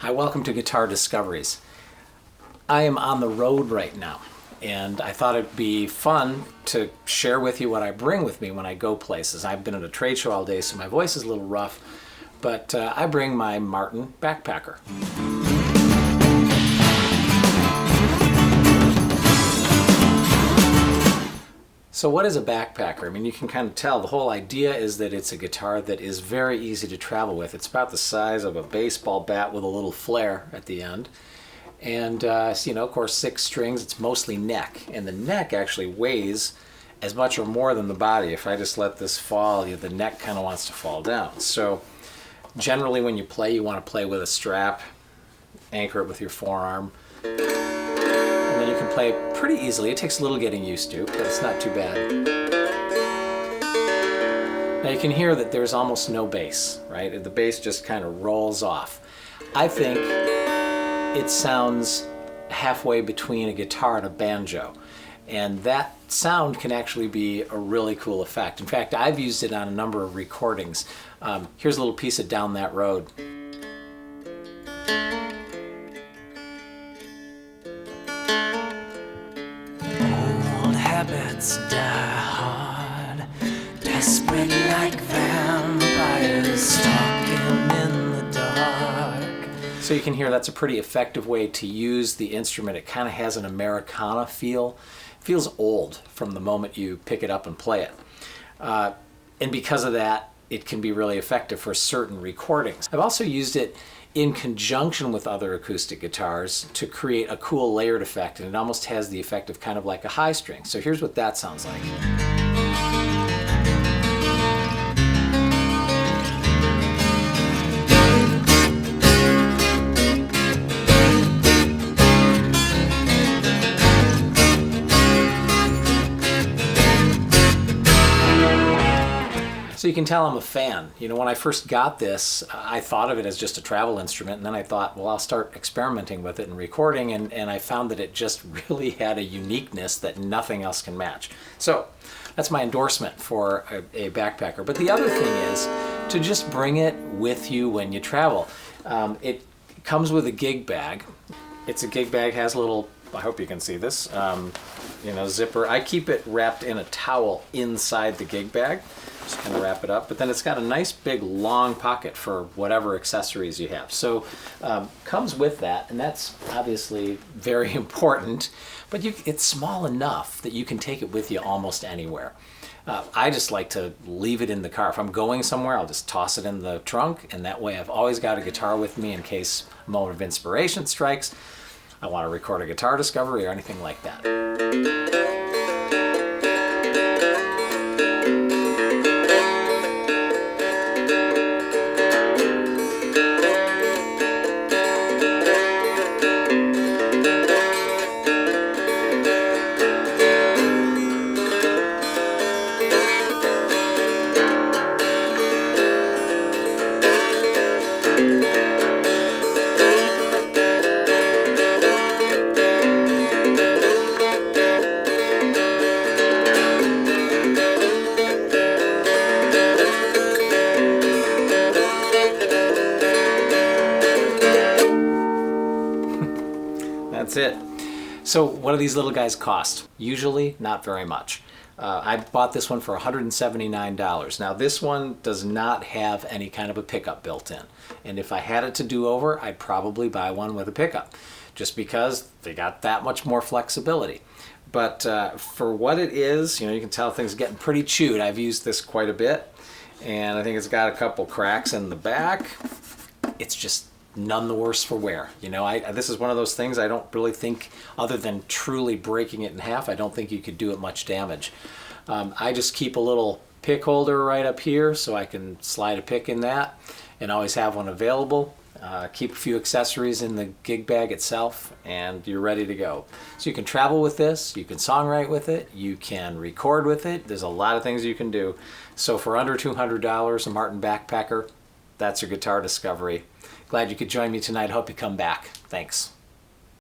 Hi, welcome to Guitar Discoveries. I am on the road right now, and I thought it'd be fun to share with you what I bring with me when I go places. I've been at a trade show all day, so my voice is a little rough, but I bring my Martin backpacker. So what is a backpacker? I mean, you can kind of tell. The whole idea is that it's a guitar that is very easy to travel with. It's about the size of a baseball bat with a little flare at the end. And, of course, 6 strings. It's mostly neck. And the neck actually weighs as much or more than the body. If I just let this fall, the neck kind of wants to fall down. So generally when you play, you want to play with a strap, anchor it with your forearm. And then you can play pretty easily. It takes a little getting used to, but it's not too bad. Now you can hear that there's almost no bass, right? The bass just kind of rolls off. I think it sounds halfway between a guitar and a banjo. And that sound can actually be a really cool effect. In fact, I've used it on a number of recordings. Here's a little piece of Down That Road. Habits die hard, desperate like vampires stalking in the dark. So you can hear that's a pretty effective way to use the instrument. It kind of has an Americana feel. It feels old from the moment you pick it up and play it. And because of that, it can be really effective for certain recordings. I've also used it in conjunction with other acoustic guitars to create a cool layered effect, and it almost has the effect of kind of like a high string. So here's what that sounds like. So you can tell I'm a fan. When I first got this, I thought of it as just a travel instrument, and then I thought, well, I'll start experimenting with it and recording, and I found that it just really had a uniqueness that nothing else can match. So that's my endorsement for a backpacker. But the other thing is to just bring it with you when you travel. It comes with a gig bag. It's a gig bag, has a little, I hope you can see this, zipper. I keep it wrapped in a towel inside the gig bag. Just kind of wrap it up, but then it's got a nice big long pocket for whatever accessories you have. So comes with that, and that's obviously very important, but it's small enough that you can take it with you almost anywhere. I just like to leave it in the car. If I'm going somewhere, I'll just toss it in the trunk, and that way I've always got a guitar with me in case a moment of inspiration strikes. I want to record a guitar discovery or anything like that. That's it. So what do these little guys cost? Usually not very much. I bought this one for $179. Now this one does not have any kind of a pickup built in. And if I had it to do over, I'd probably buy one with a pickup, just because they got that much more flexibility. But for what it is, you can tell things are getting pretty chewed. I've used this quite a bit, and I think it's got a couple cracks in the back. It's just none the worse for wear. This is one of those things I don't really think, other than truly breaking it in half, I don't think you could do it much damage. I just keep a little pick holder right up here so I can slide a pick in that and always have one available. Keep a few accessories in the gig bag itself, and you're ready to go. So you can travel with this, you can songwrite with it, you can record with it. There's a lot of things you can do. So for under $200, a Martin backpacker, that's your guitar discovery. Glad you could join me tonight. Hope you come back. Thanks.